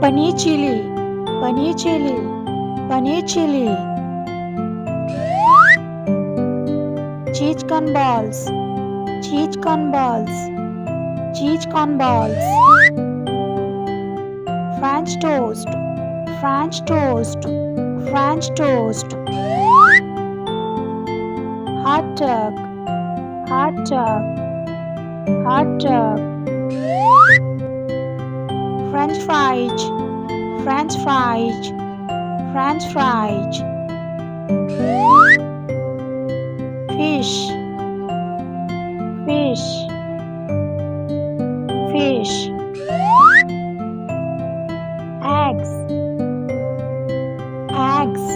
paneer chili, paneer chili, paneer chili. Cheese corn balls, cheese corn balls, cheese corn balls. French toast, French toast, French toast. Hot dog, hot dog, hot dog. French fries, French fries, French fries. Fish, fish, fish. Eggs, eggs,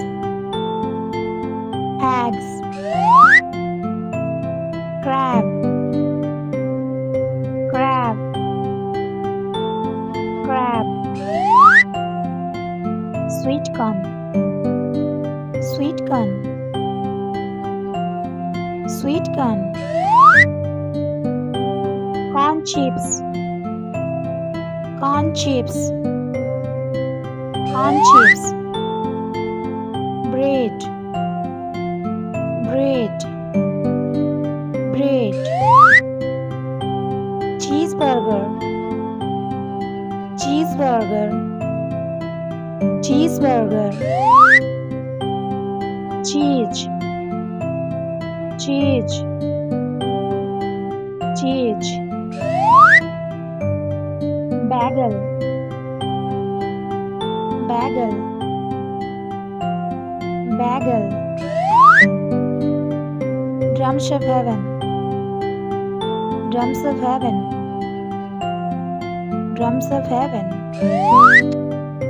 eggs. Crab, crab, crab. Sweet corn, sweet corn, sweet corn. Corn chips, corn chips, corn chips. Bread, bread, bread. Cheeseburger, cheeseburger, cheeseburger. Cheese, cheese, cheese. Bagel, bagel, bagel. Drums of heaven, drums of heaven, drums of heaven.